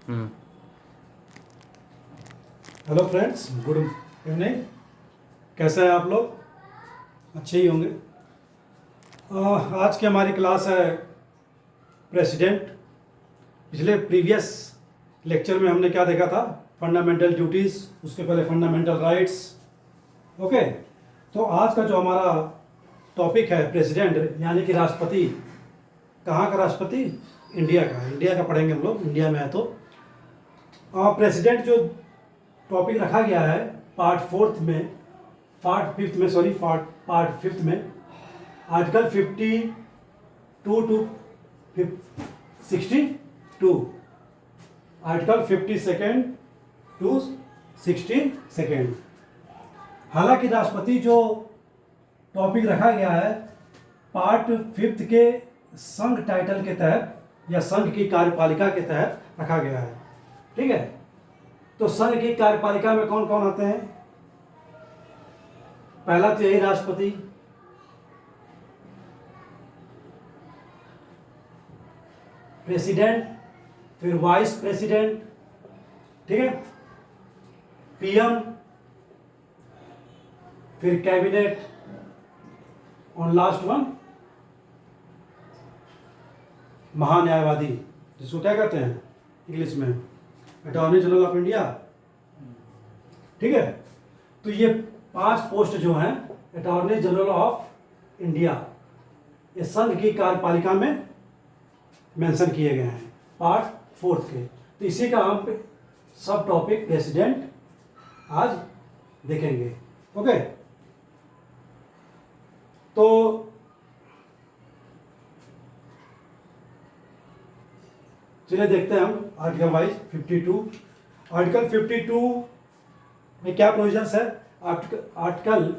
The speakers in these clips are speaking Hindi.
Hello friends, good evening. कैसे हैं आप लोग? अच्छे ही होंगे। आज की हमारी क्लास है प्रेसिडेंट। पिछले प्रीवियस लेक्चर में हमने क्या देखा था? फंडामेंटल ड्यूटीज़, उसके पहले फंडामेंटल राइट्स। ओके, तो आज का जो हमारा टॉपिक है प्रेसिडेंट यानी कि राष्ट्रपति। कहाँ का राष्ट्रपति? इंडिया का पढ़ेंगे हम लोग, इंडिया में है तो। प्रेसिडेंट जो टॉपिक रखा गया है पार्ट फिफ्थ में आर्टिकल 52 टू 62, आर्टिकल 52 टू 62। हालांकि राष्ट्रपति जो टॉपिक रखा गया है पार्ट फिफ्थ के संघ टाइटल के तहत या संघ की कार्यपालिका के तहत रखा गया है। ठीक है, तो संघ की कार्यपालिका में कौन कौन आते हैं? पहला तो यही राष्ट्रपति, प्रेसिडेंट, फिर वाइस प्रेसिडेंट, ठीक है, पीएम, फिर कैबिनेट और लास्ट वन महान्यायवादी, जिसको क्या कहते हैं इंग्लिश में? Attorney general of India. ठीक है, तो ये 5 पोस्ट जो हैं अटॉर्नी जनरल ऑफ इंडिया, ये संघ की कार्यपालिका में मेंशन किए गए हैं पार्ट 4 के। तो इसी का हम सब टॉपिक प्रेसिडेंट आज देखेंगे। ओके, तो चलिए देखते हैं हम आर्टिकल वाइज 52। आर्टिकल 52 में क्या प्रोविजंस है? आर्टिकल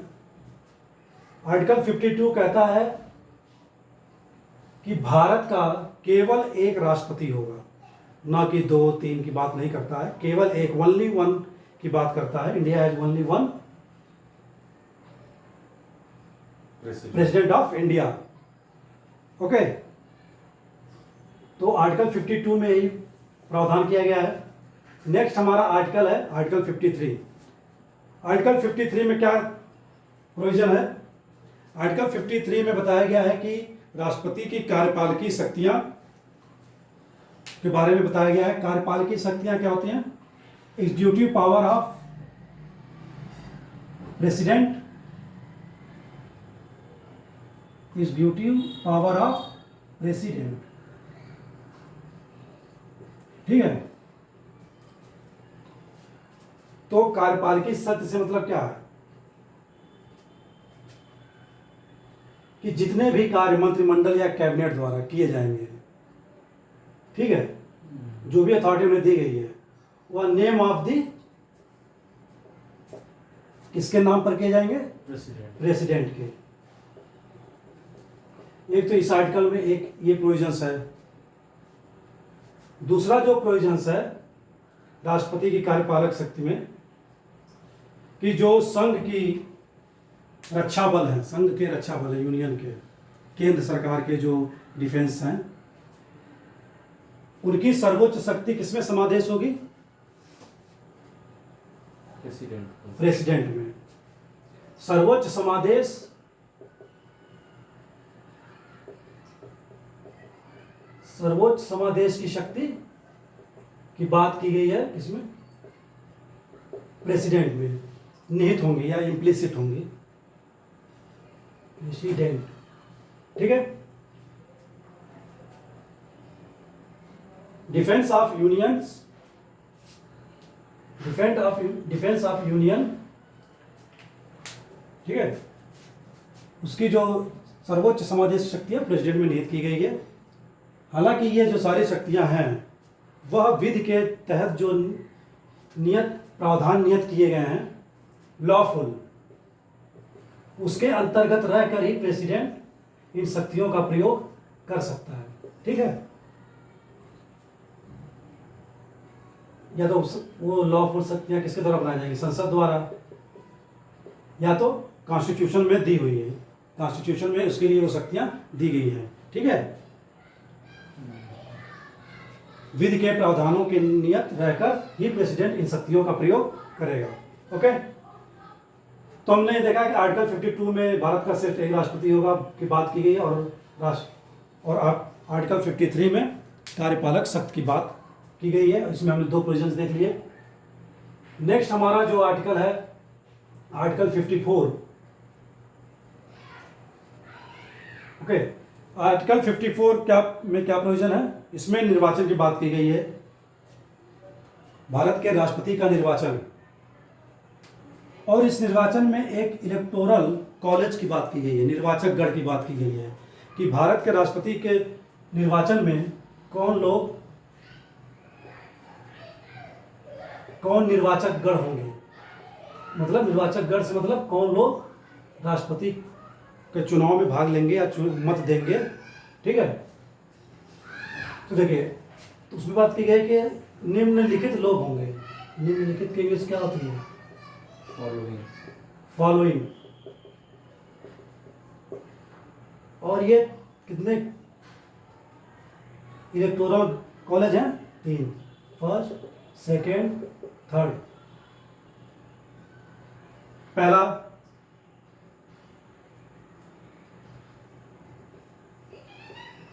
52 कहता है कि भारत का केवल एक राष्ट्रपति होगा, ना कि 2-3 की बात नहीं करता है, केवल एक, ओनली वन की बात करता है। India has only one president of India. Okay, तो आर्टिकल 52 में ही प्रावधान किया गया है। नेक्स्ट हमारा आर्टिकल है आर्टिकल 53। आर्टिकल 53 में क्या प्रोविजन है? आर्टिकल 53 में बताया गया है कि राष्ट्रपति की कार्यपालकीय शक्तियां के बारे में बताया गया है। कार्यपालकीय शक्तियां क्या होती हैं? Executive power of president, executive power of president. ठीक है, तो कार्यपालिकी शक्ति से मतलब क्या है कि जितने भी कार्य मंत्रिमंडल या कैबिनेट द्वारा किए जाएंगे, ठीक है, जो भी अथॉरिटी उन्हें दी गई है, वह नेम ऑफ दी किसके नाम पर किए जाएंगे? प्रेसिडेंट के। एक तो इस आर्टिकल में एक ये प्रोविजंस है। दूसरा जो प्रोविजंस है राष्ट्रपति की कार्यपालक शक्ति में कि जो संघ की रक्षा बल है, संघ के रक्षा बल है, यूनियन के, केंद्र सरकार के जो डिफेंस हैं, उनकी सर्वोच्च शक्ति किसमें समावेश होगी? प्रेसिडेंट में। सर्वोच्च समादेश की शक्ति की बात की गई है इसमें प्रेसिडेंट में निहित होंगी या इम्प्लिसिट होंगी। प्रेसिडेंट, ठीक है। डिफेंस ऑफ यूनियन, ठीक है, उसकी जो सर्वोच्च समादेश शक्ति है प्रेसिडेंट में निहित की गई है। हालांकि ये जो सारी शक्तियां हैं वह विधि के तहत जो प्रावधान नियत किए गए हैं, लॉफुल, उसके अंतर्गत रहकर ही प्रेसिडेंट इन शक्तियों का प्रयोग कर सकता है। ठीक है, या तो वो लॉफुल शक्तियां किसके द्वारा बनाई जाएंगी? संसद द्वारा, या तो कॉन्स्टिट्यूशन में दी हुई है, कॉन्स्टिट्यूशन में उसके लिए वो शक्तियां दी गई हैं। ठीक है, विधि के प्रावधानों के नियत रहकर ही प्रेसिडेंट इन शक्तियों का प्रयोग करेगा। ओके, तो हमने देखा कि आर्टिकल 52 में भारत का सिर्फ एक राष्ट्रपति होगा की बात की गई है, और आर्टिकल 53 में कार्यपालक शक्ति की बात की गई है। इसमें हमने 2 प्रोविजंस देख लिए। नेक्स्ट हमारा जो आर्टिकल है आर्टिकल 54। ओके, आर्टिकल 54 क्या प्रोविजन है? इसमें निर्वाचन की बात की गई है, भारत के राष्ट्रपति का निर्वाचन, और इस निर्वाचन में एक इलेक्टोरल कॉलेज की बात की गई है, निर्वाचक गण की बात की गई है कि भारत के राष्ट्रपति के निर्वाचन में कौन निर्वाचक गण होंगे। मतलब निर्वाचक गण से मतलब कौन लोग राष्ट्रपति के चुनाव में भाग लेंगे या मत देंगे। ठीक है, तो देखिए, तो उसमें बात की गई कि निम्नलिखित लोग होंगे। निम्नलिखित की इंग्लिश क्या होती है? फॉलोइंग। और ये कितने इलेक्टोरल कॉलेज हैं? 3, फर्स्ट, सेकेंड, थर्ड। पहला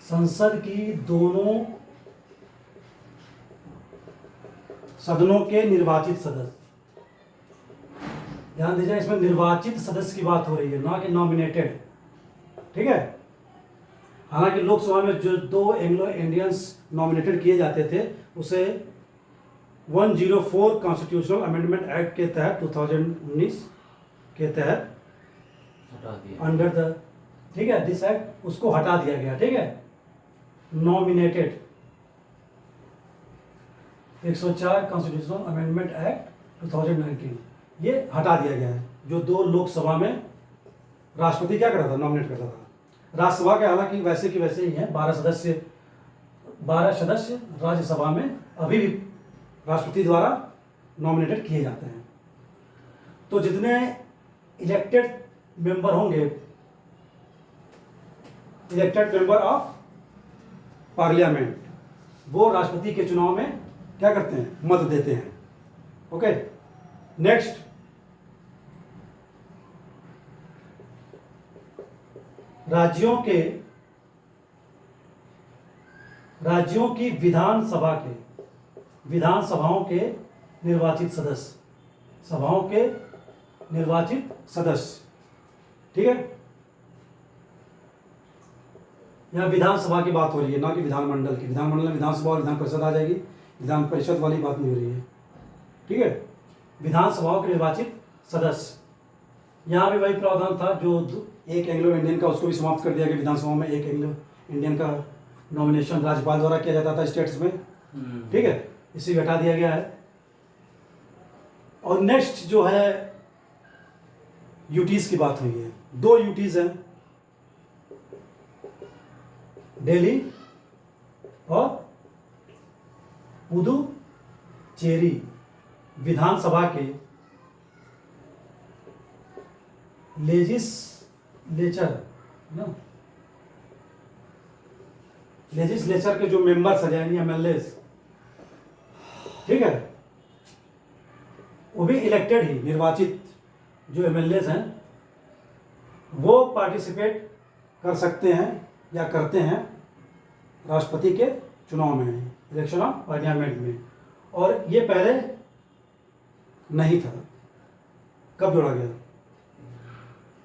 संसद की दोनों सदनों के निर्वाचित सदस्य। ध्यान दीजिए, इसमें निर्वाचित सदस्य की बात हो रही है, ना कि नॉमिनेटेड। ठीक है, हालांकि लोकसभा में जो 2 एंग्लो इंडियंस नॉमिनेटेड किए जाते थे उसे 104 कॉन्स्टिट्यूशनल अमेंडमेंट एक्ट के तहत 2019 के तहत अंडर द, ठीक है, दिस एक्ट, उसको हटा दिया गया। ठीक है, नॉमिनेटेड 104 कॉन्स्टिट्यूशनल अमेंडमेंट एक्ट 2019 ये हटा दिया गया है। जो 2 लोकसभा में राष्ट्रपति क्या करता था? नॉमिनेट करता था। राज्यसभा के हालांकि वैसे की वैसे ही हैं, 12 सदस्य राज्यसभा में अभी भी राष्ट्रपति द्वारा नॉमिनेटेड किए जाते हैं। तो जितने इलेक्टेड मेंबर होंगे, इलेक्टेड मेंबर ऑफ पार्लियामेंट, वो राष्ट्रपति के चुनाव में क्या करते हैं? मत देते हैं। ओके, नेक्स्ट राज्यों की विधानसभाओं के निर्वाचित सदस्य, ठीक है। यहाँ विधानसभा की बात हो रही है, ना कि विधानमंडल की। विधानमंडल में विधानसभा और विधान परिषद आ जाएगी, विधान परिषद वाली बात नहीं हो रही है। ठीक है, विधानसभाओं के निर्वाचित सदस्य। यहाँ भी वही प्रावधान था जो एक एंग्लो इंडियन का, उसको भी समाप्त कर दिया गया। विधानसभा में एक एंग्लो इंडियन का नॉमिनेशन राज्यपाल द्वारा किया जाता था स्टेट्स में। ठीक है, इसे भी हटा दिया गया है। और नेक्स्ट जो है यूटीज की बात हुई है। 2 यूटीज हैं, दिल्ली और पुदुचेरी। विधानसभा के लेजिस्लेचर के जो मेंबर्स हैं, यानी एमएलए, ठीक है, वो भी इलेक्टेड ही, निर्वाचित जो एमएलए हैं वो पार्टिसिपेट कर सकते हैं या करते हैं राष्ट्रपति के चुनाव में, इलेक्शन ऑफ पार्लियामेंट में। और ये पहले नहीं था। कब जोड़ा गया?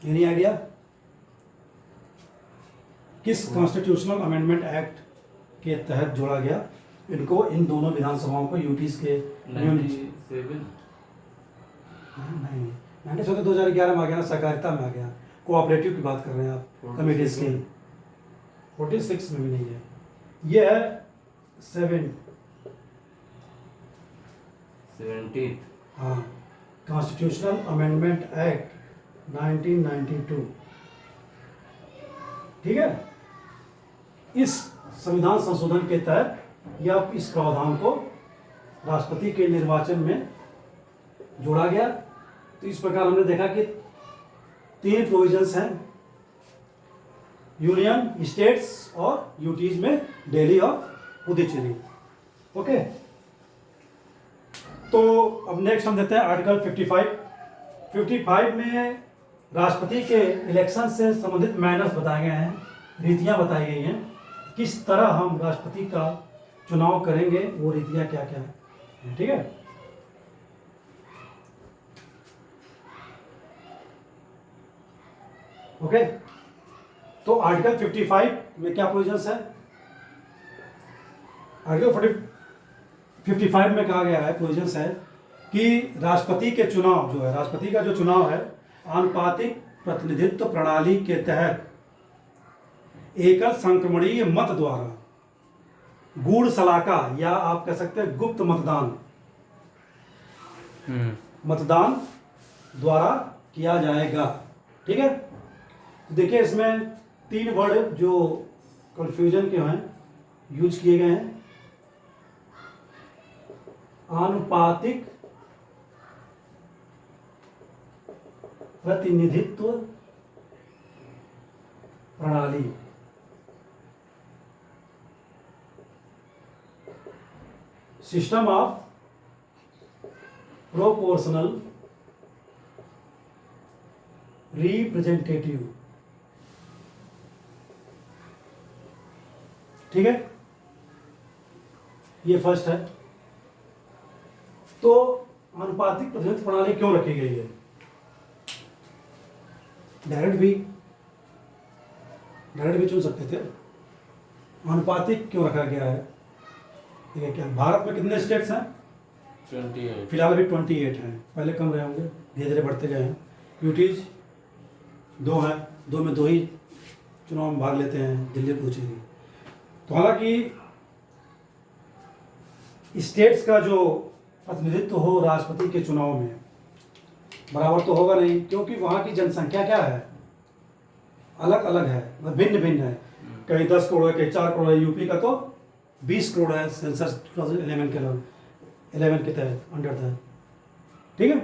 Any idea? किस कॉन्स्टिट्यूशनल अमेंडमेंट एक्ट के तहत जोड़ा गया इनको, इन दोनों विधानसभाओं को, यूटीज के? 97 2011 में आ गया ना, सहकारिता में आ गया। कोऑपरेटिव की बात कर रहे हैं आप, कमेटी स्कीम। 46 में भी नहीं है, ये है 17। हाँ, कॉन्स्टिट्यूशनल अमेंडमेंट एक्ट 1992। ठीक है, इस संविधान संशोधन के तहत या इस प्रावधान को राष्ट्रपति के निर्वाचन में जोड़ा गया। तो इस प्रकार हमने देखा कि 3 प्रोविजंस हैं, यूनियन, स्टेट्स और यूटीज में दिल्ली और पुदुचेरी। ओके, तो अब नेक्स्ट हम देते हैं आर्टिकल 55। 55 में राष्ट्रपति के इलेक्शन से संबंधित मैनर्स बताए गए हैं, रीतियां बताई गई हैं, किस तरह हम राष्ट्रपति का चुनाव करेंगे, वो रीतियां क्या क्या हैं, ठीक है। ओके, तो आर्टिकल 55 में क्या प्रोविजंस है? आर्टिकल 55 में कहा गया है, प्रोविजंस है कि राष्ट्रपति के चुनाव जो है, राष्ट्रपति का जो चुनाव है आनुपातिक प्रतिनिधित्व प्रणाली के तहत एकल संक्रमणीय मत द्वारा, गूढ़ सलाका या आप कह सकते हैं गुप्त मतदान द्वारा किया जाएगा, ठीक है। तो देखिए इसमें 3 वर्ड जो कंफ्यूजन के हैं यूज किए गए हैं। आनुपातिक प्रतिनिधित्व प्रणाली, सिस्टम ऑफ प्रोपोर्शनल रिप्रेजेंटेटिव, ठीक है, ये फर्स्ट है। तो आनुपातिक प्रतिनिधित्व प्रणाली क्यों रखी गई है? डायरेक्ट भी चुन सकते थे, आनुपातिक क्यों रखा गया है? ठीक है, क्या भारत में कितने स्टेट्स हैं? 28। फिलहाल अभी 28 हैं, पहले कम रहे होंगे, धीरे धीरे बढ़ते गए हैं। यूटीज 2 हैं, 2 में 2 ही चुनाव में भाग लेते हैं, दिल्ली पुडुचेरी। तो हालांकि स्टेट्स का जो प्रतिनिधित्व हो राष्ट्रपति के चुनाव में बराबर तो होगा नहीं, क्योंकि वहाँ की जनसंख्या क्या है, अलग अलग है, मतलब भिन्न भिन्न है। कहीं 10 करोड़ है, कहीं 4 करोड़ है। यूपी का तो 20 करोड़ है सेंसस 2011 के तहत, अंडर तहत, ठीक है।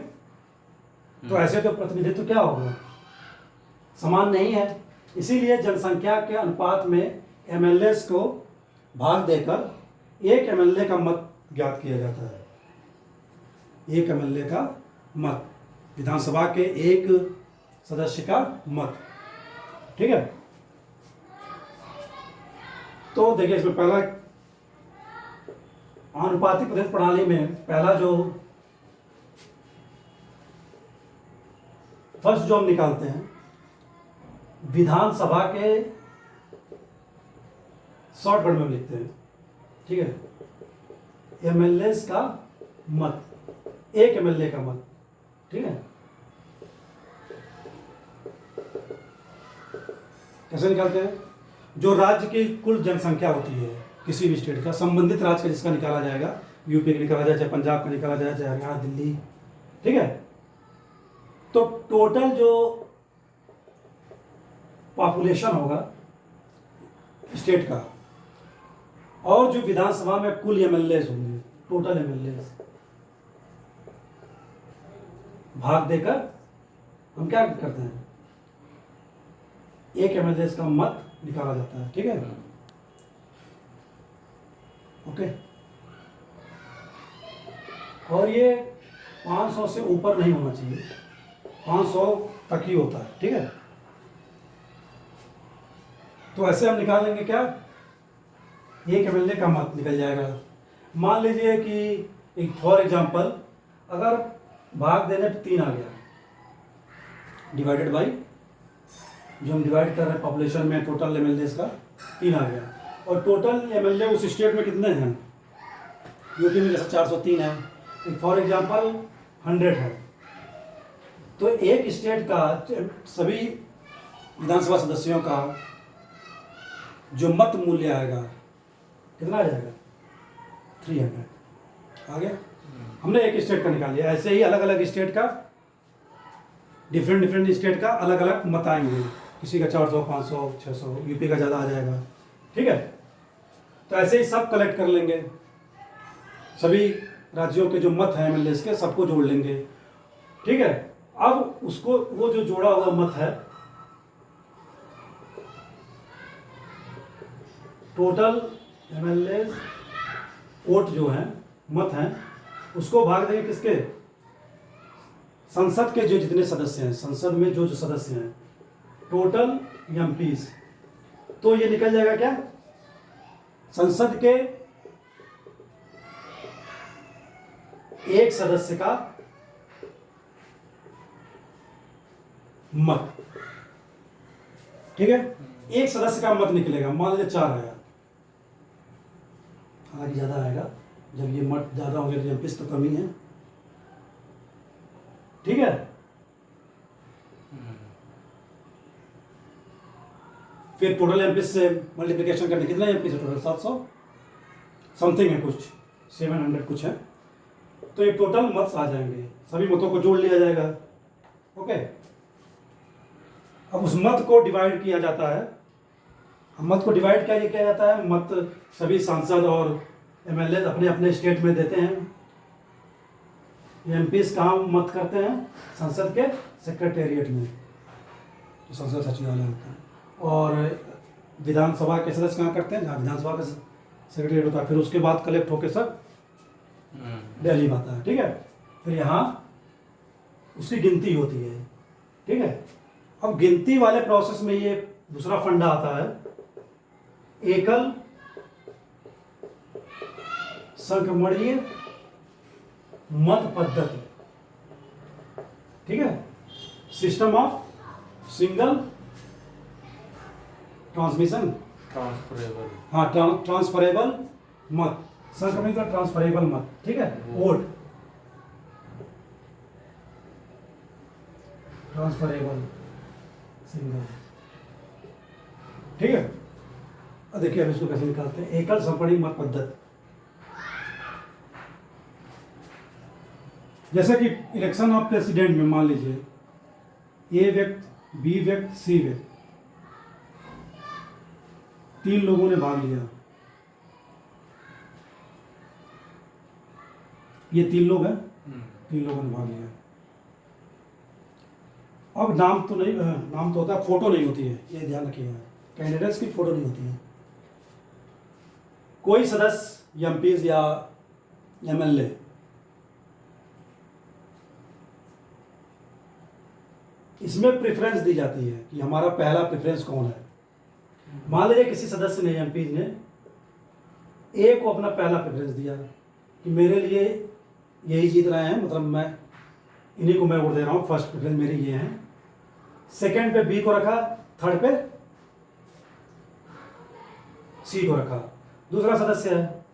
तो ऐसे तो प्रतिनिधित्व क्या होगा, समान नहीं है। इसीलिए जनसंख्या के अनुपात में एमएलएस को भाग देकर एक एमएलए का मत ज्ञात किया जाता है। एक एमएलए का मत, विधानसभा के एक सदस्य का मत, ठीक है। तो देखिए इसमें पहला आनुपातिक प्रतिनिधित्व प्रणाली में पहला जो फर्स्ट जो हम निकालते हैं, विधानसभा के शॉर्टकट में लिखते हैं, ठीक है, एमएलए का मत, एक एमएलए का मत, ठीक है। कैसे निकालते हैं? जो राज्य की कुल जनसंख्या होती है किसी भी स्टेट का, संबंधित राज्य का जिसका निकाला जाएगा, यूपी का निकाला जाए, चाहे पंजाब का निकाला जाए, चाहे हरियाणा, दिल्ली, ठीक है। तो टोटल जो पॉपुलेशन होगा स्टेट का, और जो विधानसभा में कुल एमएलए होंगे, टोटल एमएलए भाग देकर हम क्या करते हैं, एक एमएलए का मत निकाला जाता है, ठीक है। ओके, और ये 500 से ऊपर नहीं होना चाहिए, 500 तक ही होता है, ठीक है। तो ऐसे हम निकालेंगे क्या, एक एमएलए का मत निकल जाएगा। मान लीजिए कि एक फॉर एग्जांपल अगर भाग देने पे 3 आ गया, डिवाइडेड बाई जो हम डिवाइड कर रहे हैं पॉपुलेशन में, टोटल एमएलए का 3 आ गया, और टोटल एमएलए उस स्टेट में कितने हैं, यूपी में जैसे 403 है, फॉर एग्जांपल 100 है, तो एक स्टेट का सभी विधानसभा सदस्यों का जो मत मूल्य आएगा कितना आ जाएगा, 300 आ गया। हमने एक स्टेट का निकाल लिया। ऐसे ही अलग अलग स्टेट का, डिफरेंट स्टेट का अलग अलग मत आएंगे, किसी का 400, 500, 600, यूपी का ज़्यादा आ जाएगा, ठीक है। तो ऐसे ही सब कलेक्ट कर लेंगे, सभी राज्यों के जो मत हैं एमएलए के, सबको जोड़ लेंगे, ठीक है। अब उसको, वो जो जोड़ा हुआ मत है, टोटल एमएलए वोट जो है, मत हैं, उसको भाग देंगे किसके, संसद के जो जितने सदस्य हैं, संसद में जो जो सदस्य हैं, टोटल एमपीज, तो ये निकल जाएगा क्या, संसद के एक सदस्य का मत। ठीक है, एक सदस्य का मत निकलेगा, मान लीजिए 4 आया, हालांकि ज्यादा आएगा, जब ये मत ज्यादा होंगे तो एमपीज तो कम ही है। ठीक है, फिर टोटल एमपीज से मल्टीप्लिकेशन करने कितना एमपीज है, टोटल 700 समथिंग है, कुछ 700 कुछ है, तो ये टोटल मत आ जाएंगे, सभी मतों को जोड़ लिया जाएगा। ओके, अब उस मत को डिवाइड किया जाता है, मत को डिवाइड किया जाता है, मत सभी सांसद और एमएलए अपने अपने स्टेट में देते हैं। एमपीज कहाँ मत करते हैं, संसद के सेक्रेटेरिएट में, तो संसद सचिवालय होता है, और विधानसभा के सदस्य कहाँ करते हैं, जहाँ विधानसभा का सेक्रेटेरिएट होता है, फिर उसके बाद कलेक्ट होकर सब दिल्ली में आता है। ठीक है, फिर यहाँ उसकी गिनती होती है। ठीक है, अब गिनती वाले प्रोसेस में ये दूसरा फंडा आता है, एकल संक्रमणीय मत पद्धति। ठीक है, system of single transmission, transferable, हाँ ट्रांसफरेबल मत, संक्रमणीय ट्रांसफरेबल मत। ठीक है, वोट ट्रांसफरेबल सिंगल। ठीक है, अब देखिए हम इसको कैसे निकालते हैं, एकल संक्रमणीय मत पद्धति। जैसे कि इलेक्शन ऑफ प्रेसिडेंट में मान लीजिए ए व्यक्ति, बी व्यक्ति, सी व्यक्ति, 3 लोगों ने भाग लिया, ये 3 लोग हैं, 3 लोगों ने भाग लिया। अब नाम तो नहीं, नाम तो होता है, फोटो नहीं होती है, ये ध्यान रखिएगा, कैंडिडेट्स की फोटो नहीं होती है। कोई सदस्य एमपीज या एमएलए इसमें प्रेफरेंस दी जाती है कि हमारा पहला प्रेफरेंस कौन है। मान लीजिए किसी सदस्य ने, एमपीज ने ए को अपना पहला प्रेफरेंस दिया कि मेरे लिए यही जीत रहे हैं, मतलब मैं इन्हीं को मैं वोट दे रहा हूँ, फर्स्ट प्रेफरेंस मेरी ये है। सेकंड पे बी को रखा, थर्ड पे सी को रखा। दूसरा सदस्य है,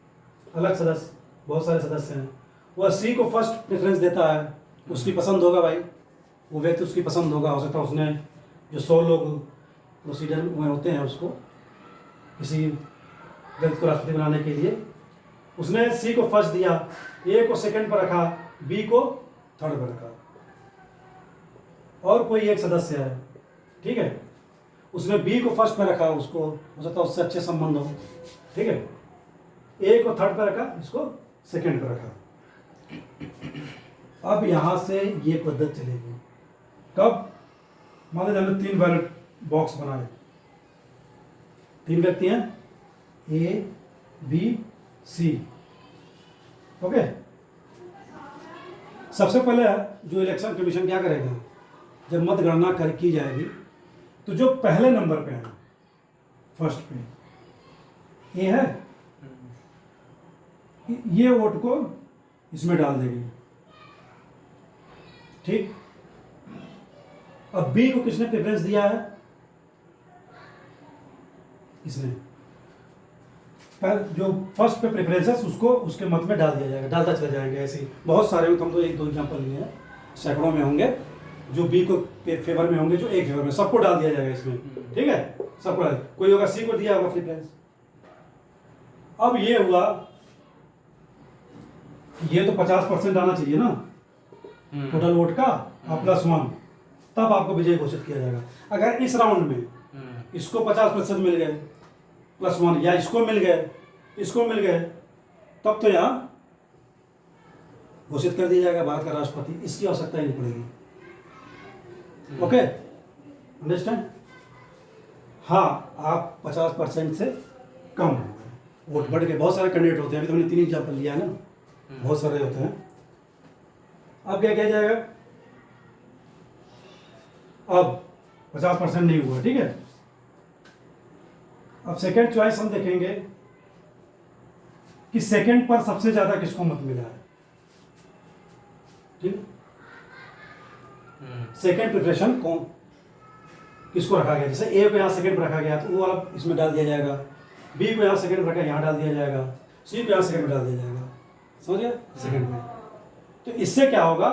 अलग सदस्य, बहुत सारे सदस्य हैं, वह सी को फर्स्ट प्रेफरेंस देता है, उसकी पसंद होगा भाई, वो व्यक्ति उसकी पसंद होगा, हो सकता है उसने जो 100 लोग प्रोसीजर में होते हैं उसको किसी व्यक्ति को राष्ट्रपति बनाने के लिए, उसने सी को फर्स्ट दिया, ए को सेकंड पर रखा, बी को थर्ड पर रखा। और कोई एक सदस्य है, ठीक है, उसने बी को फर्स्ट पर रखा, उसको हो सकता है उससे अच्छे संबंध हो, ठीक है, ए को थर्ड पर रखा, इसको सेकंड पर रखा। अब यहाँ से ये पद्धति चलेगी। कब? मान लीजिए हमने 3 बैलेट बॉक्स बनाए, 3 व्यक्ति हैं, ए बी सी। ओके, सबसे पहले जो इलेक्शन कमीशन क्या करेगा, जब मतगणना की जाएगी तो जो पहले नंबर पे है, फर्स्ट पे ए है, ये वोट को इसमें डाल देगी। ठीक, अब बी को किसने प्रेफरेंस दिया है, इसने, जो फर्स्ट पे प्रेफरेंस है उसको उसके मत में डाल दिया जाएगा, डालता चले जाएंगे। ऐसे ही बहुत सारे, हम तो 1-2 एग्जाम्पल लिए हैं, सैकड़ों में होंगे जो बी को फेवर में होंगे, जो एक फेवर में, सबको डाल दिया जाएगा इसमें। ठीक है, सबको डाल, कोई होगा सी को दिया होगा प्रेफरेंस। अब ये हुआ, ये तो 50% आना चाहिए ना टोटल वोट का, +1, तब आपको विजय घोषित किया जाएगा। अगर इस राउंड में इसको 50% मिल गए +1, या इसको मिल गए, इसको मिल गए, तब तो यहाँ घोषित कर दिया जाएगा भारत का राष्ट्रपति, इसकी आवश्यकता ही नहीं पड़ेगी। Okay, understand? हाँ, आप 50% से कम हो गए, वोट बढ़ गए, बहुत सारे कैंडिडेट होते हैं, अभी तो हमने 3 एग्जाम्पल लिया है ना, बहुत सारे होते हैं। अब क्या किया जाएगा, अब 50% नहीं हुआ, ठीक है। अब सेकंड चॉइस हम देखेंगे कि सेकंड पर सबसे ज्यादा किसको मत मिला है, ठीक। सेकंड प्रिपरेशन कौन किसको रखा गया, जैसे ए को यहाँ सेकंड पर रखा गया तो वो वाला इसमें डाल दिया जाएगा, बी को यहाँ सेकंड पर रखा यहाँ डाल दिया जाएगा, सी को यहाँ सेकंड में डाल दिया जाएगा, समझ गया, सेकंड में। तो इससे क्या होगा,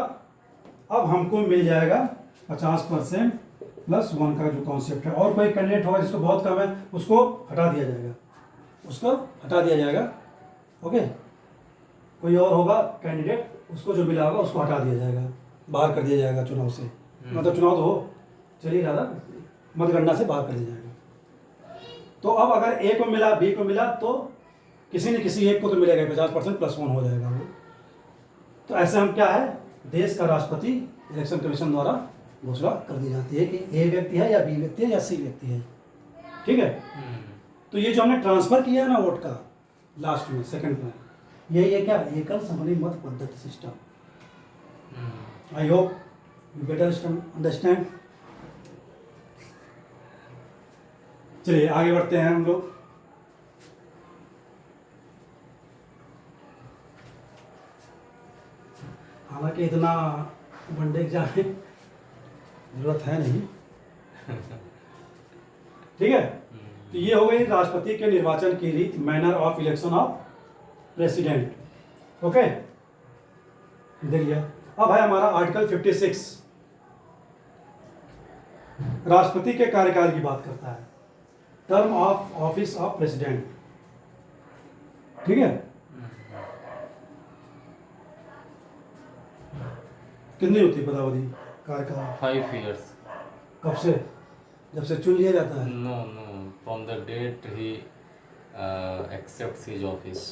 अब हमको मिल जाएगा 50% + 1 का जो कॉन्सेप्ट है। और कोई कैंडिडेट होगा जिसको बहुत कम है उसको हटा दिया जाएगा, उसको हटा दिया जाएगा, ओके। कोई और होगा कैंडिडेट, उसको जो मिला होगा उसको हटा दिया जाएगा, बाहर कर दिया जाएगा चुनाव से, मतलब चुनाव तो हो चलिए रहा था, मतगणना से बाहर कर दिया जाएगा। तो अब अगर ए को मिला बी को मिला तो किसी न किसी एक को तो मिलेगा, 50% + 1 हो जाएगा वो। तो ऐसे हम क्या है, देश का राष्ट्रपति इलेक्शन कमीशन द्वारा घोषणा कर दी जाती है कि ए व्यक्ति है या बी व्यक्ति है या सी व्यक्ति है, ठीक है। तो ये जो हमने ट्रांसफर किया है ना वोट का लास्ट में सेकंड में, ये क्या एकल संवहनी मत पद्धति system. I hope you better understand. चलिए आगे बढ़ते हैं हम लोग। हालांकि इतना वनडे एग्जाम में जरूरत है नहीं, ठीक है। तो ये हो गई राष्ट्रपति के निर्वाचन की रीत, manner of election of president, okay. देखिए अब है हमारा आर्टिकल 56, राष्ट्रपति के कार्यकाल की बात करता है, term of office of president, ठीक है। कितनी होती है पदावधि कार्यकाल? 5 years. कब से, जब से चुन लिया जाता है? No, from the date he accepts his office.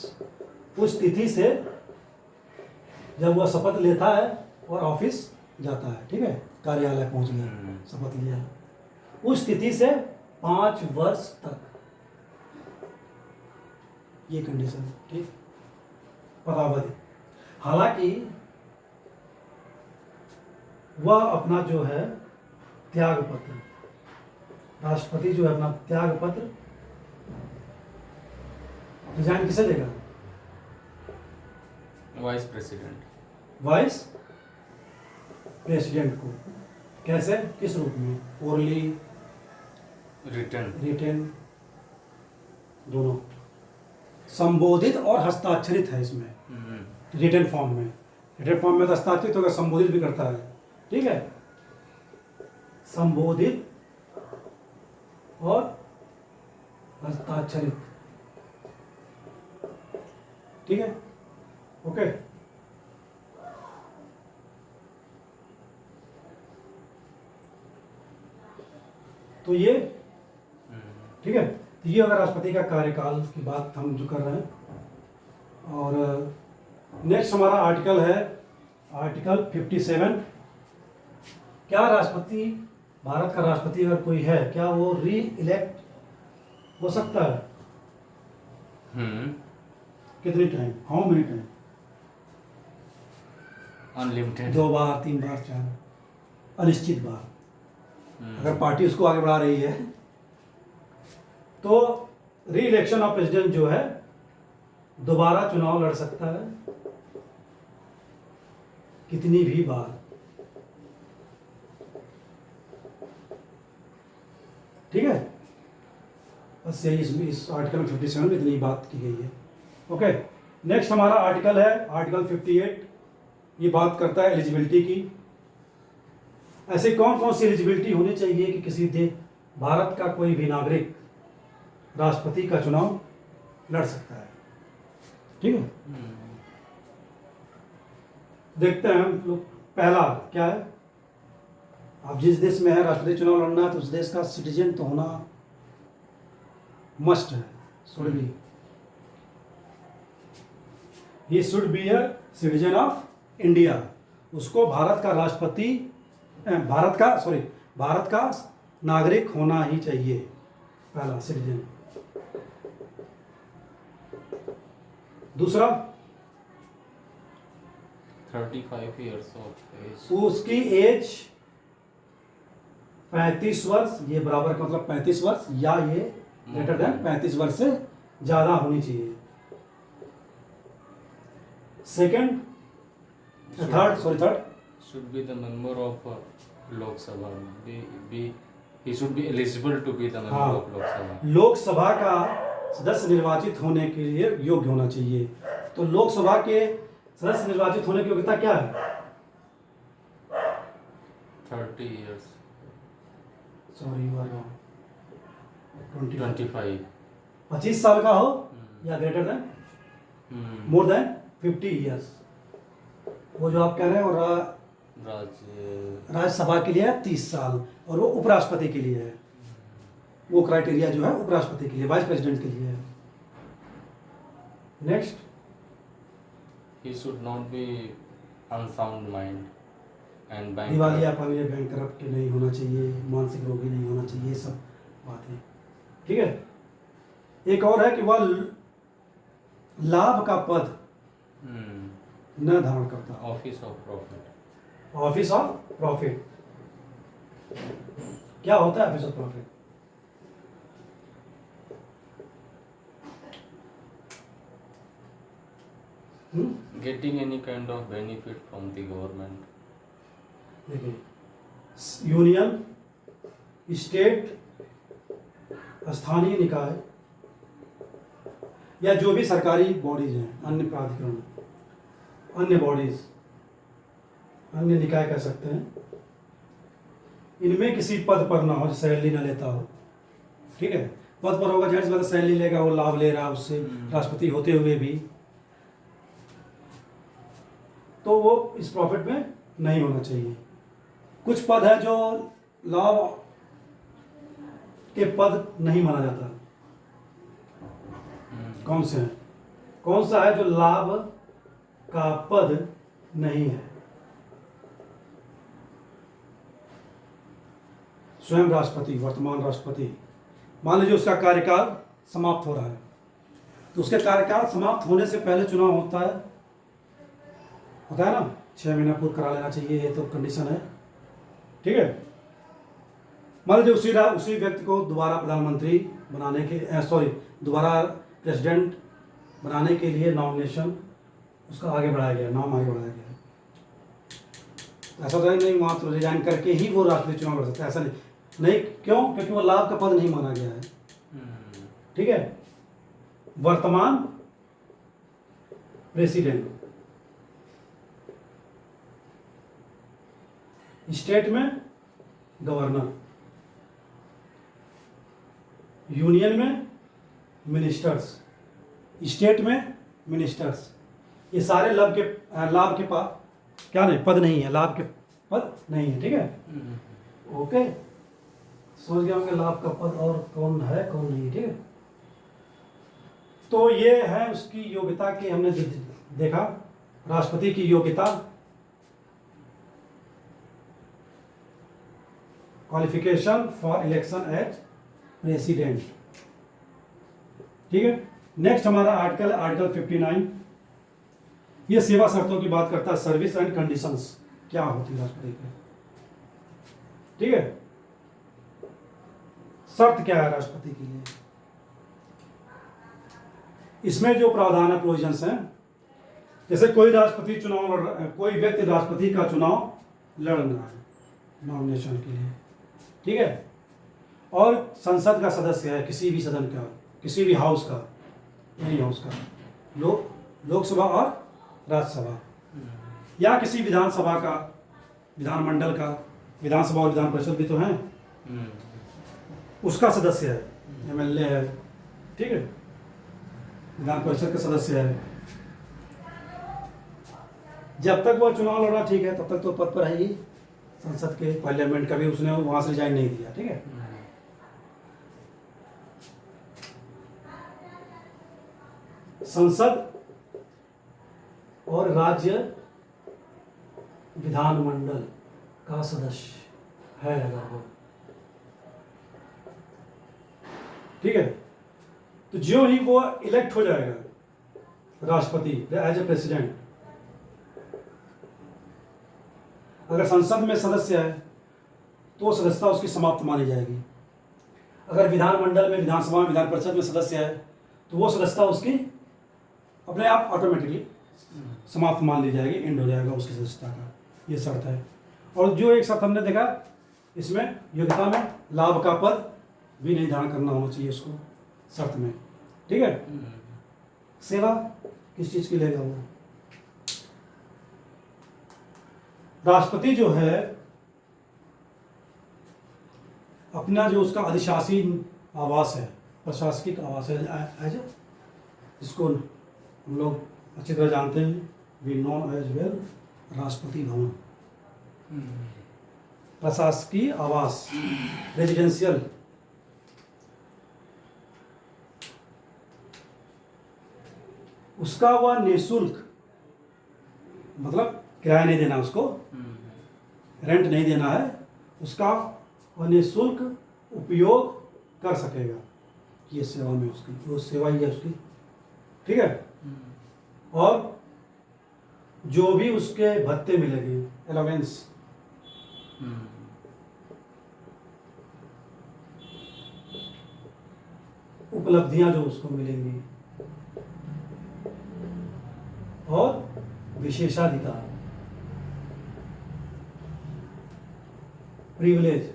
उस तिथि से जब वह शपथ लेता है और ऑफिस जाता है, ठीक है, कार्यालय पहुंच गया, शपथ लिया, उस तिथि से 5 वर्ष तक ये कंडीशन, ठीक, पदावधि। हालांकि वह अपना जो है त्याग पत्र, राष्ट्रपति जो है अपना त्याग पत्र रिजाइन किसे देगा? Vice president. वाइस प्रेसिडेंट को। कैसे, किस रूप में? ओरली, रिटन, दोनों, संबोधित और हस्ताक्षरित है इसमें, रिटन फॉर्म में। रिटन फॉर्म में तो हस्ताक्षरित होगा, संबोधित भी करता है, ठीक है, संबोधित और हस्ताक्षरित, ठीक है, ओके। तो ये ठीक है, तो ये अगर राष्ट्रपति का कार्यकाल की बात हम जो कर रहे हैं। और नेक्स्ट हमारा आर्टिकल है आर्टिकल 57। क्या राष्ट्रपति, भारत का राष्ट्रपति अगर कोई है, क्या वो री इलेक्ट हो सकता है? कितनी time, how many time? Unlimited. 2 बार, 3 बार, 4, अनिश्चित बार। अगर पार्टी उसको आगे बढ़ा रही है तो री इलेक्शन ऑफ प्रेसिडेंट जो है, दोबारा चुनाव लड़ सकता है कितनी भी बार, ठीक है। बस यही इस आर्टिकल 57 में इतनी बात की गई है, ओके। नेक्स्ट हमारा आर्टिकल है आर्टिकल 58। ये बात करता है एलिजिबिलिटी की। ऐसे कौन कौन सी एलिजिबिलिटी होनी चाहिए कि किसी भारत का कोई भी नागरिक राष्ट्रपति का चुनाव लड़ सकता है, ठीक है। देखते हैं हम लोग। पहला क्या है, अब जिस देश में है राष्ट्रपति चुनाव लड़ना है तो उस देश का सिटीजन तो होना मस्ट है, should be, he should be a citizen of India. उसको भारत का राष्ट्रपति, भारत का नागरिक होना ही चाहिए, पहला सिटीजन। दूसरा 35 years of age. उसकी एज 35 वर्ष, ये बराबर का मतलब 35 वर्ष, या ये ग्रेटर देन 35 वर्ष से ज़्यादा होनी चाहिए। Second, third Should be the member of Lok Sabha. He should be eligible to be the member हाँ, of Lok Sabha. लोकसभा का सदस्य निर्वाचित होने के लिए योग्य होना चाहिए। तो लोकसभा के सदस्य निर्वाचित होने की योग्यता क्या है? 30 years. Sorry, you are wrong. 25. 25 साल का हो या greater than, more than 50 years. वो जो आप कह रहे हैं, और राज्यसभा के लिए है 30 साल, और वो उपराष्ट्रपति के लिए है। वो क्राइटेरिया जो है उपराष्ट्रपति के लिए, वाइस प्रेसिडेंट के लिए है। Next, He should not be unsound mind and bank. दिवालियापन या बैंक करप्ट नहीं होना चाहिए, मानसिक रोगी नहीं होना चाहिए, सब बातें। ठीक है। एक और है कि वह लाभ का पद न धारण करता। Office of profit. Office of profit क्या होता है? Office of profit Getting any kind of benefit from the government. देखिए, यूनियन, स्टेट, स्थानीय निकाय या जो भी सरकारी बॉडीज हैं, अन्य प्राधिकरण, अन्य बॉडीज, अन्य निकाय कह सकते हैं, इनमें किसी पद पर ना हो, जो सैलरी ना लेता हो। ठीक है। पद पर होगा, जाहिर सी बात है सैलरी लेगा, वो लाभ ले रहा है उससे, राष्ट्रपति होते हुए भी, तो वो इस प्रॉफिट में नहीं होना चाहिए। कुछ पद है जो लाभ के पद नहीं माना जाता। कौन से हैं? कौन सा है जो लाभ का पद नहीं है? स्वयं राष्ट्रपति, वर्तमान राष्ट्रपति, मान लीजिए उसका कार्यकाल समाप्त हो रहा है, तो उसके कार्यकाल समाप्त होने से पहले चुनाव होता है ना, 6 महीना पूर्व करा लेना चाहिए, ये तो कंडीशन है। ठीक है। मान लीजिए उसी व्यक्ति को दोबारा प्रधानमंत्री बनाने के, दोबारा प्रेसिडेंट बनाने के लिए नॉमिनेशन उसका आगे बढ़ाया गया, नाम आगे बढ़ाया गया। ऐसा तो नहीं वहाँ तो रिजाइन करके ही वो राष्ट्रपति चुनाव लड़ सकता है, ऐसा नहीं। क्यों? क्योंकि वो लाभ का पद नहीं माना गया है। ठीक है। वर्तमान प्रेसिडेंट, स्टेट में गवर्नर, यूनियन में मिनिस्टर्स, स्टेट में मिनिस्टर्स, ये सारे लाभ के पास क्या नहीं, पद नहीं है, लाभ के पद नहीं है। ठीक है। ओके, समझ गया होंगे लाभ का पद और कौन है कौन नहीं। ठीक है। तो ये है उसकी योग्यता की, हमने देखा राष्ट्रपति की योग्यता, qualification for election as president. ठीक है। नेक्स्ट हमारा आर्टिकल 59, ये सेवा शर्तों की बात करता है, सर्विस एंड कंडीशंस क्या होती है राष्ट्रपति की। ठीक है। शर्त क्या है राष्ट्रपति के लिए? इसमें जो प्रावधान है, प्रोविजंस हैं, जैसे कोई व्यक्ति राष्ट्रपति का चुनाव लड़ रहा है नॉमिनेशन के लिए। ठीक है। और संसद का सदस्य है, किसी भी सदन का, किसी भी हाउस का, एनी हाउस का, लोकसभा और राज्यसभा, या किसी विधानसभा का, विधानमंडल का, विधानसभा और विधान परिषद भी तो हैं, उसका सदस्य है, एमएलए है। ठीक है। विधान परिषद का सदस्य है। जब तक वो चुनाव लड़ रहा, ठीक है, तब तक तो पद पर है ही। संसद के, पार्लियामेंट का भी उसने वहां से रिजाइन नहीं दिया। ठीक है। संसद और राज्य विधानमंडल का सदस्य है अगर वो। ठीक है। तो जो ही वो इलेक्ट हो जाएगा, राष्ट्रपति एज ए प्रेसिडेंट। अगर संसद में सदस्य है तो सदस्यता उसकी समाप्त मानी जाएगी। अगर विधानमंडल में, विधानसभा में, विधान परिषद में सदस्य है तो वो सदस्यता उसकी अपने आप ऑटोमेटिकली समाप्त मान ली जाएगी, एंड हो जाएगा उसकी सदस्यता का। ये शर्त है। और जो एक शर्त हमने देखा, इसमें योग्यता में लाभ का पद भी नहीं धारण करना होना चाहिए उसको शर्त में। ठीक है। सेवा किस चीज़ की लेगा वो? राष्ट्रपति जो है अपना जो उसका अधिशासी आवास है, प्रशासनिक आवास है, एज जिसको हम लोग अच्छी तरह जानते हैं, we known as well Rashtrapati Bhavan, प्रशासकीय आवास, रेजिडेंशियल, उसका वह निःशुल्क, मतलब किराया नहीं देना उसको, रेंट नहीं देना है, उसका वह निःशुल्क उपयोग कर सकेगा। ये सेवा में उसकी वो सेवा ही है उसकी। ठीक है। और जो भी उसके भत्ते मिलेंगे, अलावेंस, उपलब्धियां जो उसको मिलेंगी, और विशेषाधिकार, प्रिविलेज,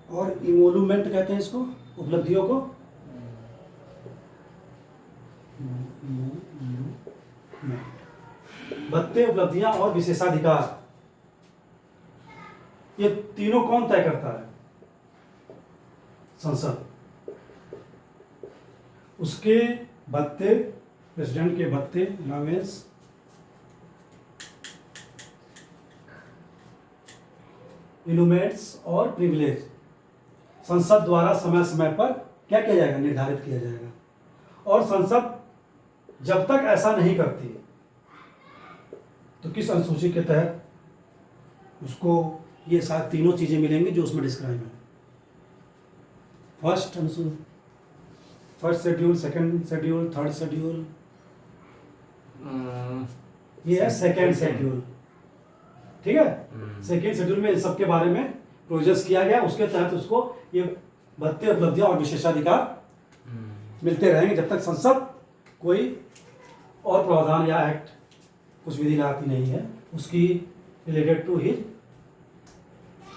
और इमोलूमेंट कहते हैं इसको, उपलब्धियों को, भत्ते, उपलब्धियां और विशेषाधिकार, ये तीनों कौन तय करता है? संसद। उसके भत्ते, प्रेसिडेंट के भत्ते, अलावेंस, इलुमेट्स और प्रिविलेज संसद द्वारा समय समय पर क्या किया जाएगा? निर्धारित किया जाएगा। और संसद जब तक ऐसा नहीं करती तो किस अनुसूची के तहत उसको ये सारी तीनों चीजें मिलेंगी जो उसमें डिस्क्राइब है? First schedule, second schedule, third schedule, ये है सेकंड शेड्यूल। ठीक है। सेकंड शेड्यूल में इन सब के बारे में प्रोजेक्ट किया गया, उसके तहत उसको ये भत्ते, उपलब्धियां और विशेषाधिकार मिलते रहेंगे जब तक संसद कोई और प्रावधान या एक्ट, कुछ विधि लाती नहीं है उसकी रिलेटेड टू हिज,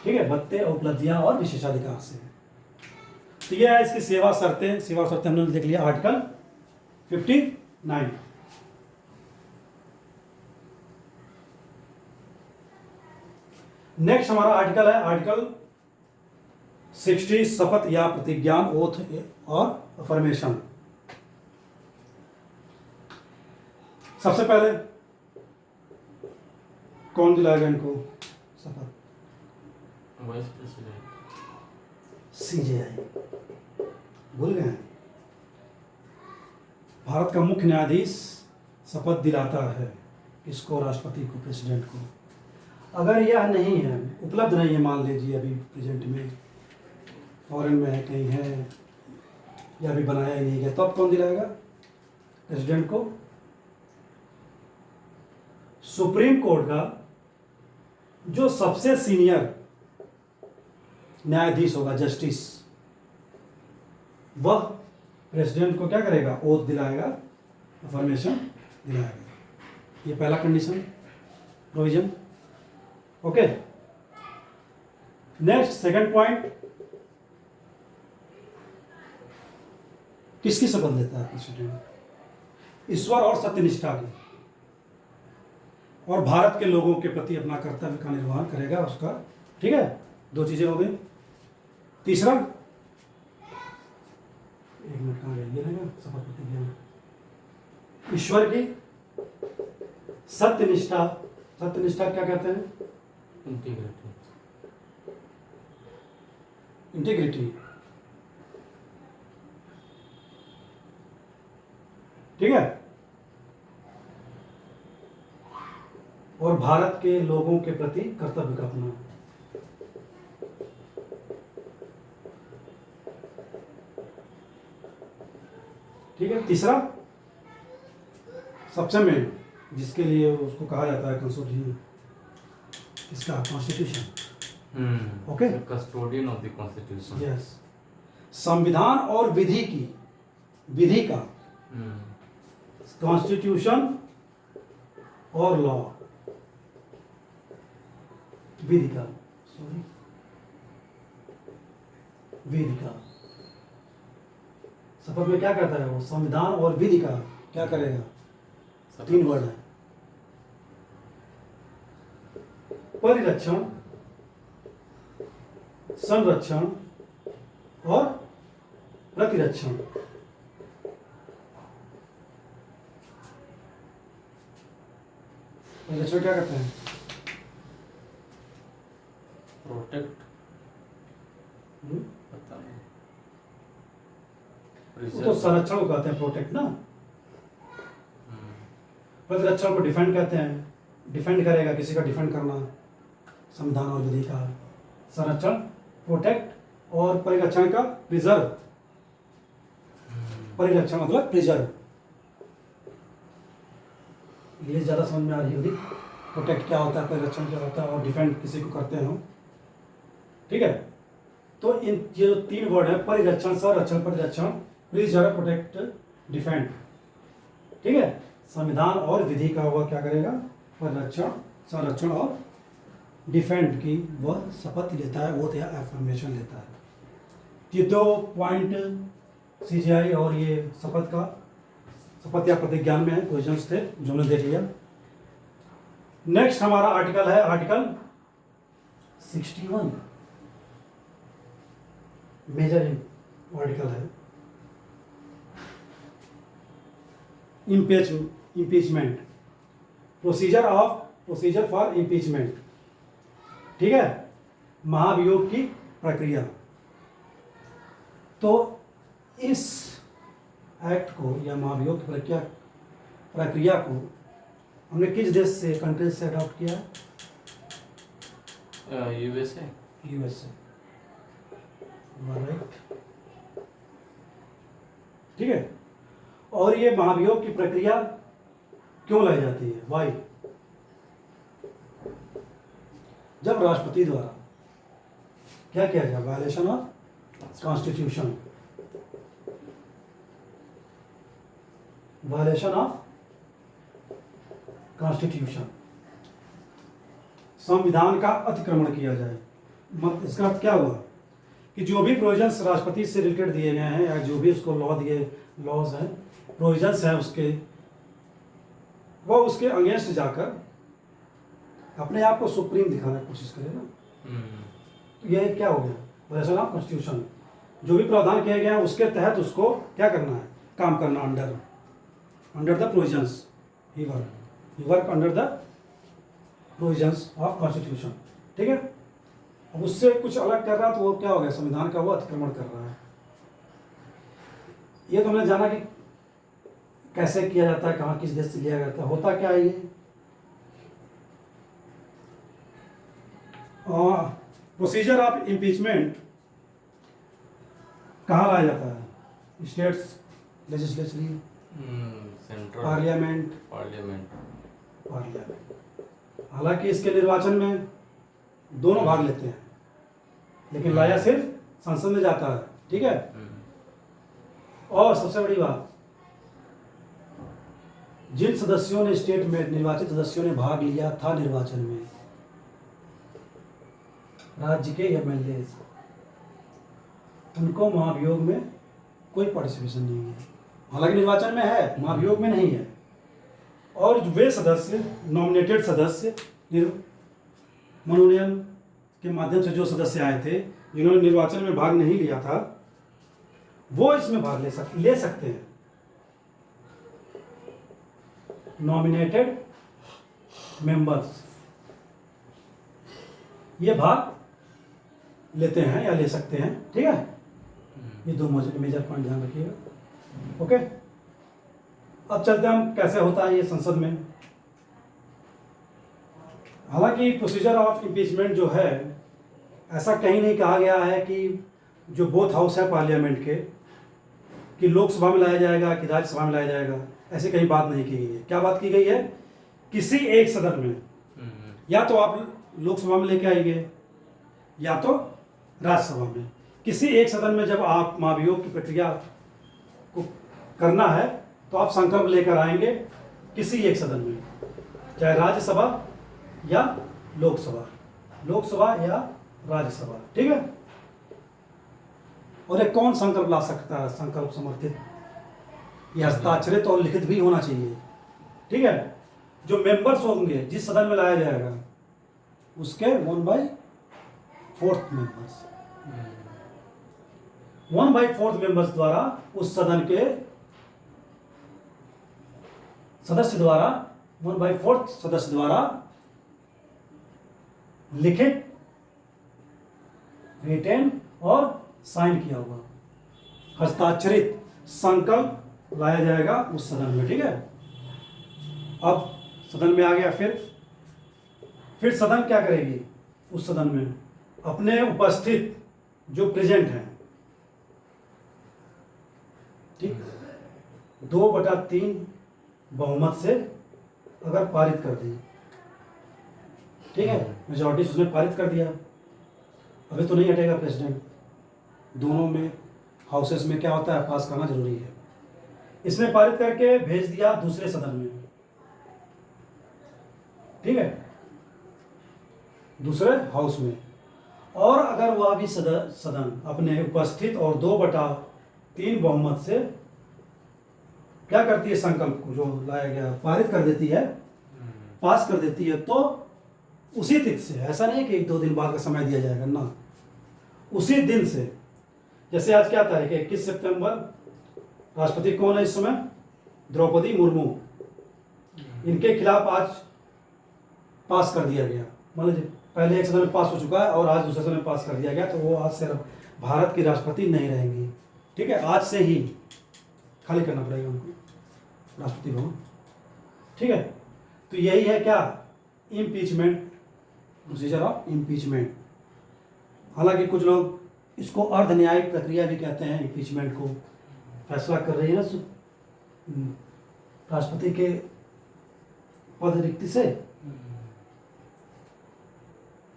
ठीक है, भत्ते, उपलब्धियां और विशेषाधिकार से। तो यह है इसकी सेवा शर्तें। सेवा शर्तें हमने देख लिया आर्टिकल 59। नेक्स्ट हमारा आर्टिकल है आर्टिकल 60, शपथ या प्रतिज्ञान, ओथ और अफर्मेशन। सबसे पहले कौन दिलाएगा इनको शपथ? Vice president. सीजेआई, भूल गए हैं? भारत का मुख्य न्यायाधीश शपथ दिलाता है किसको? राष्ट्रपति को, प्रेसिडेंट को। अगर यह नहीं है, उपलब्ध नहीं है, मान लीजिए अभी प्रेजेंट में फॉरेन में है, कहीं है, या अभी बनाया ही नहीं गया, तो अब कौन दिलाएगा? प्रेसिडेंट को। सुप्रीम कोर्ट का जो सबसे सीनियर न्यायाधीश होगा, जस्टिस, वह प्रेसिडेंट को क्या करेगा? ओथ दिलाएगा, अफर्मेशन दिलाएगा। ये पहला condition, provision. Okay. Next, second point, किसकी शपथ लेता है प्रेसिडेंट? ईश्वर और सत्यनिष्ठा की, और भारत के लोगों के प्रति अपना कर्तव्य का निर्वहन करेगा उसका। ठीक है, दो चीजें हो गई। तीसरा, एक मिनट कहाँ गया, ये रहेगा शपथ प्रतिज्ञा, ईश्वर की सत्यनिष्ठा। सत्यनिष्ठा क्या कहते हैं? इंटीग्रिटी। इंटीग्रिटी। ठीक है। और भारत के लोगों के प्रति कर्तव्य का अपना। ठीक है। तीसरा सबसे मेन, जिसके लिए उसको कहा जाता है कंस्टिट्यूशन, इसका constitution. Okay, custodian of the constitution. Yes, संविधान और विधि का, कॉन्स्टिट्यूशन और लॉ, विधि का, सॉरी, विधि का। शपथ में क्या कहता है वो? संविधान और विधि का क्या करेगा? 3 वर्ड है, परिरक्षण, संरक्षण और प्रतिरक्षण। परिरक्षण क्या करते हैं? प्रोटेक्ट, हम्म? पता नहीं, वो तो संरक्षण को कहते हैं प्रोटेक्ट ना। प्रतिरक्षण को डिफेंड कहते हैं, डिफेंड करेगा, किसी का डिफेंड करना, संविधान और विधि का। संरक्षण प्रोटेक्ट, और परिरक्षण का प्रिजर्व। परिरक्षण मतलब प्रिजर्व। ये ज़्यादा समझ में आ रही होगी, प्रोटेक्ट क्या होता है, परिरक्षण क्या होता है, और डिफेंड किसी को करते हैं हम, ठीक है। तो इन ये जो 3 वर्ड है, परिरक्षण, संरक्षण, परिरक्षण, प्रिजर्व, प्रोटेक्ट, डिफेंड, ठीक है। संविधान और विधि का वह क्या करेगा? परिरक्षण, संरक्षण और डिफेंड की वह शपथ लेता है, ओथ या एफर्मेशन लेता है। ये 2 पॉइंट सीजीआई और ये शपथ या प्रतिज्ञान में क्वेश्चंस थे जो हमने देख लिया। नेक्स्ट हमारा आर्टिकल है आर्टिकल 61, मेजर आर्टिकल है, इम्पीचमेंट, प्रोसीजर फॉर इम्पीचमेंट, ठीक है, महाभियोग की प्रक्रिया। तो इस एक्ट को या महाभियोग की प्रक्रिया को हमने किस देश से, कंट्री से अडॉप्ट किया? यूएसए। यूएसए, राइट, ठीक है। और ये महाभियोग की प्रक्रिया क्यों लाई जाती है? वाई? जब राष्ट्रपति द्वारा क्या किया जाए? Violation of constitution, violation of constitution, संविधान का अतिक्रमण किया जाए। इसका अर्थ क्या हुआ कि जो भी प्रोविजंस राष्ट्रपति से रिलेटेड दिए गए हैं, या जो भी उसको लॉज हैं, प्रोविजंस हैं उसके, वो उसके अगेंस्ट जाकर अपने आप को सुप्रीम दिखाने की कोशिश करे ना। तो ये क्या हो गया? Violation of constitution. जो भी प्रावधान किए गए हैं उसके तहत उसको क्या करना है? काम करना, under the provisions, he work under the provisions of constitution, ठीक है। अब उससे कुछ अलग कर रहा है तो वो क्या हो गया? संविधान का वो अतिक्रमण कर रहा है। ये तो हमने जाना कि कैसे किया जाता है, कहाँ किस देश से लिया जाता है, होता क्या है ये? प्रोसीजर ऑफ इम्पीचमेंट कहाँ लाया जाता है? States legislature, central parliament. हालांकि इसके निर्वाचन में दोनों भाग लेते हैं, लेकिन लाया सिर्फ संसद में जाता है, ठीक है। और सबसे बड़ी बात, जिन सदस्यों ने स्टेट में, निर्वाचित सदस्यों ने भाग लिया था निर्वाचन में, राज्य के एमएलए, उनको महाभियोग में कोई पार्टिसिपेशन नहीं है। हालांकि निर्वाचन में है, महाभियोग में नहीं है। और वे सदस्य, नॉमिनेटेड सदस्य, मनोनयन के माध्यम से जो सदस्य आए थे, जिन्होंने निर्वाचन में भाग नहीं लिया था, वो इसमें भाग ले सकते हैं। नॉमिनेटेड मेंबर्स ये भाग लेते हैं या ले सकते हैं, ठीक है। ये 2 मेजर पॉइंट ध्यान रखिएगा, ओके। अब चलते हैं हम कैसे होता है ये संसद में। हालांकि प्रोसीजर ऑफ इम्पीचमेंट जो है, ऐसा कहीं नहीं कहा गया है कि जो बोथ हाउस है पार्लियामेंट के, कि लोकसभा में लाया जाएगा कि राज्यसभा में लाया जाएगा, ऐसी कहीं बात नहीं की गई है। क्या बात की गई है? किसी एक सदन में या तो आप लोकसभा में लेके आएंगे या तो राज्यसभा में, किसी एक सदन में जब आप महाभियोग की प्रक्रिया को करना है तो आप संकल्प लेकर आएंगे किसी एक सदन में, चाहे राज्यसभा या लोकसभा या राज्यसभा, ठीक है। और एक कौन संकल्प ला सकता है? संकल्प समर्थित या हस्ताक्षरित और लिखित भी होना चाहिए, ठीक है। जो मेंबर्स होंगे जिस सदन में लाया जाएगा उसके 1/4 मेंबर्स, 1/4 मेंबर्स द्वारा उस सदन के सदस्य द्वारा 1/4 सदस्य द्वारा लिखित, रिटेन और साइन किया हुआ हस्ताक्षरित संकल्प लाया जाएगा उस सदन में, ठीक है। अब सदन में आ गया, फिर सदन क्या करेगी? उस सदन में अपने उपस्थित जो प्रेजेंट हैं, ठीक, 2/3 बहुमत से अगर पारित कर दी, ठीक है, मेजॉरिटी से उसने पारित कर दिया, अभी तो नहीं हटेगा प्रेसिडेंट। दोनों में हाउसेस में क्या होता है, पास करना जरूरी है। इसने पारित करके भेज दिया दूसरे सदन में, ठीक है, दूसरे हाउस में। और अगर वह भी सदन अपने उपस्थित और 2/3 बहुमत से क्या करती है, संकल्प को जो लाया गया पारित कर देती है, पास कर देती है, तो उसी तिथि से, ऐसा नहीं कि 1-2 दिन बाद का समय दिया जाएगा ना, उसी दिन से, जैसे आज क्या तारीख है, 21 सितंबर, राष्ट्रपति कौन है इस समय? द्रौपदी मुर्मू। इनके खिलाफ आज पास कर दिया गया, मतलब पहले एक सदन में पास हो चुका है और आज दूसरे सदन में पास कर दिया गया, तो वो आज से भारत की राष्ट्रपति नहीं रहेंगी, ठीक है। आज से ही खाली करना पड़ेगा उनको राष्ट्रपति भवन, ठीक है। तो यही है क्या, इम्पीचमेंट, प्रोसीजर ऑफ इम्पीचमेंट। हालांकि कुछ लोग इसको अर्ध न्यायिक प्रक्रिया भी कहते हैं। इम्पीचमेंट को फैसला कर रही है ना राष्ट्रपति के पद रिक्ति से,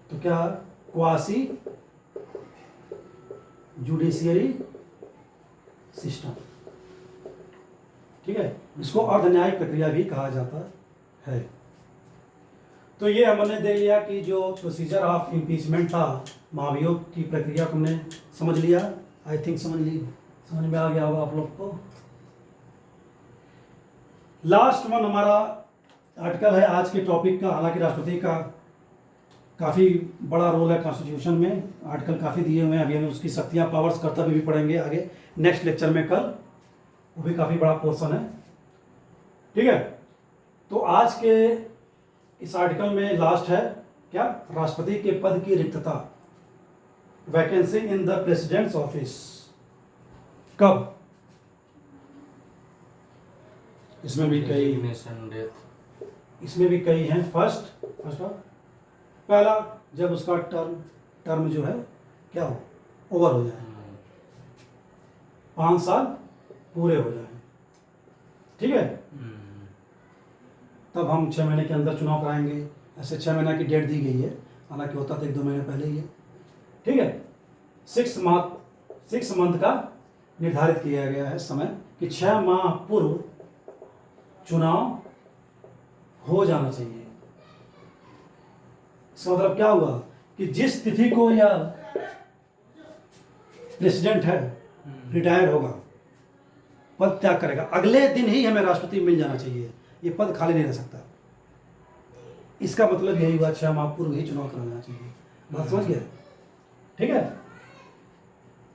तो क्या क्वासी जुडिशियरी सिस्टम, ठीक है, इसको अर्ध न्यायिक प्रक्रिया भी कहा जाता है। तो ये हमने देख लिया कि जो प्रोसीजर ऑफ इम्पीचमेंट था, महाभियोग की प्रक्रिया को हमने समझ लिया। आई थिंक समझ में आ गया होगा आप लोग को। लास्ट वन हमारा आर्टिकल है आज के टॉपिक का। हालांकि राष्ट्रपति का काफ़ी बड़ा रोल है कॉन्स्टिट्यूशन में, आर्टिकल काफ़ी दिए हुए हैं। अभी हमें उसकी शक्तियाँ, पावर्स, कर्तव्य भी पढ़ेंगे आगे नेक्स्ट लेक्चर में कल, वो भी काफ़ी बड़ा पोर्शन है, ठीक है। तो आज के इस आर्टिकल में लास्ट है क्या, राष्ट्रपति के पद की रिक्तता, vacancy in the president's office, कब? इसमें भी कई हैं। फर्स्ट पहला, जब उसका टर्म जो है क्या हो, ओवर हो जाए, 5 साल पूरे हो जाए, ठीक है, तब हम 6 महीने के अंदर चुनाव कराएंगे। ऐसे 6 महीने की डेट दी गई है, हालांकि होता तो 1-2 महीने पहले ही है, ठीक है। 6 मंथ का निर्धारित किया गया है समय कि 6 माह पूर्व चुनाव हो जाना चाहिए। इसका मतलब क्या हुआ कि जिस तिथि को या प्रेसिडेंट है रिटायर होगा, पद त्याग करेगा, अगले दिन ही हमें राष्ट्रपति मिल जाना चाहिए, ये पद खाली नहीं रह सकता। इसका मतलब यही हुआ, 6 माह पूर्व ही चुनाव कराना चाहिए। बात समझ गए, ठीक है।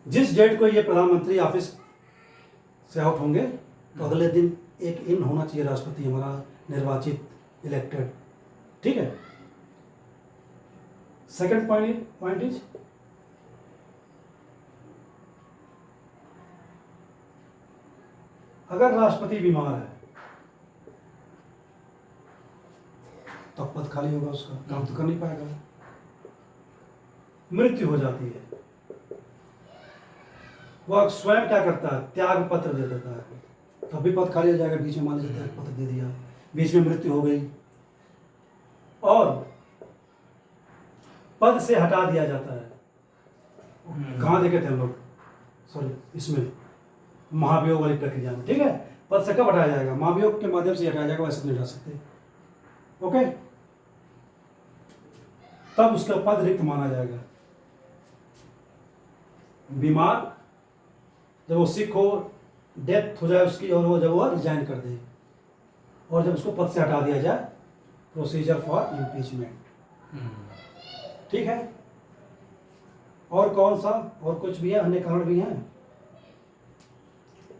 जिस डेट को ये प्रधानमंत्री ऑफिस से आउट होंगे, तो अगले दिन एक इन होना चाहिए राष्ट्रपति हमारा निर्वाचित, इलेक्टेड, ठीक है। सेकंड पॉइंट इज, अगर राष्ट्रपति बीमार है तो पद खाली होगा, उसका काम तो कर नहीं पाएगा। मृत्यु हो जाती है वह स्वयं क्या करता है, त्याग पत्र दे देता है। तब भी पद खाली हो जाएगा, बीच में मान लीजिए त्याग पत्र दे दिया, बीच में मृत्यु हो गई, और पद से हटा दिया जाता है। कहाँ देखे थे हम लोग, सॉरी इसमें महाभियोग वाली प्रक्रिया में, ठीक है। पद से कब हटाया जाएगा, महाभियोग के माध्यम से हटाया जाएगा, वैसे नहीं हटा सकते, ओके। तब उसका पद रिक्त माना जाएगा। बीमार जब वो सिक हो, डेथ हो जाए उसकी, और वो जब वो रिजाइन कर दे, और जब उसको पद से हटा दिया जाए, प्रोसीजर फॉर इम्पीचमेंट, ठीक है। और कौन सा, और कुछ भी है, अन्य कारण भी हैं,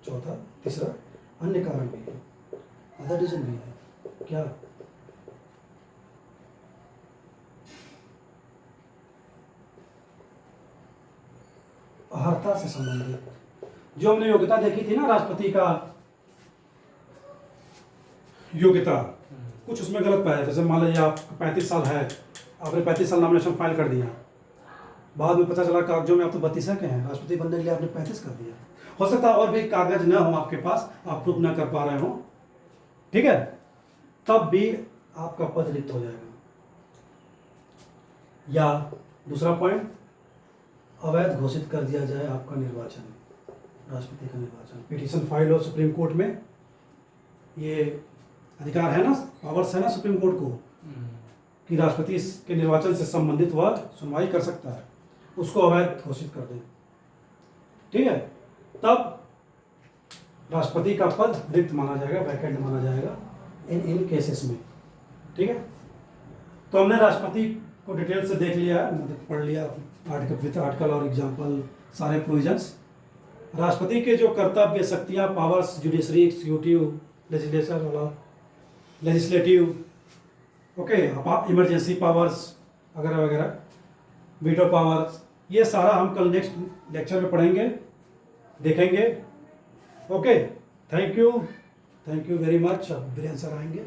चौथा तीसरा अन्य कारण भी है, अदर रीजन भी है, क्या, अर्हता से संबंधित। जो हमने योग्यता देखी थी ना, राष्ट्रपति का योग्यता, कुछ उसमें गलत पाया। जैसे मान लीजिए आप 35 साल है, आपने 35 साल नॉमिनेशन फाइल कर दिया, बाद में पता चला कागजों में आप तो 32 के हैं, राष्ट्रपति बनने के लिए आपने 35 कर दिया। हो सकता है और भी कागज न हो आपके पास, आप प्रूफ ना कर पा रहे हो, ठीक है, तब भी आपका पद रिक्त हो जाएगा। या दूसरा पॉइंट, अवैध घोषित कर दिया जाए आपका निर्वाचन, राष्ट्रपति का निर्वाचन। पिटीशन फाइल हो सुप्रीम कोर्ट में, ये अधिकार है ना, पावर्स है ना सुप्रीम कोर्ट को, कि राष्ट्रपति के निर्वाचन से संबंधित वह सुनवाई कर सकता है, उसको अवैध घोषित कर दें, ठीक है, तब राष्ट्रपति का पद रिक्त माना जाएगा, वैकेंट माना जाएगा इन केसेस में, ठीक है। तो हमने राष्ट्रपति को डिटेल से देख लिया, मतलब पढ़ लिया, आर्टिकल विथ आर्टिकल और एग्जाम्पल, सारे प्रोविजंस। राष्ट्रपति के जो कर्तव्य, शक्तियाँ, powers, judiciary, executive, legislative, okay, emergency powers वगैरह वगैरह, वीटो पावर्स, ये सारा हम कल नेक्स्ट लेक्चर में पढ़ेंगे, देखेंगे, okay. Thank you very much. अब वीरेंद्र सर आएंगे।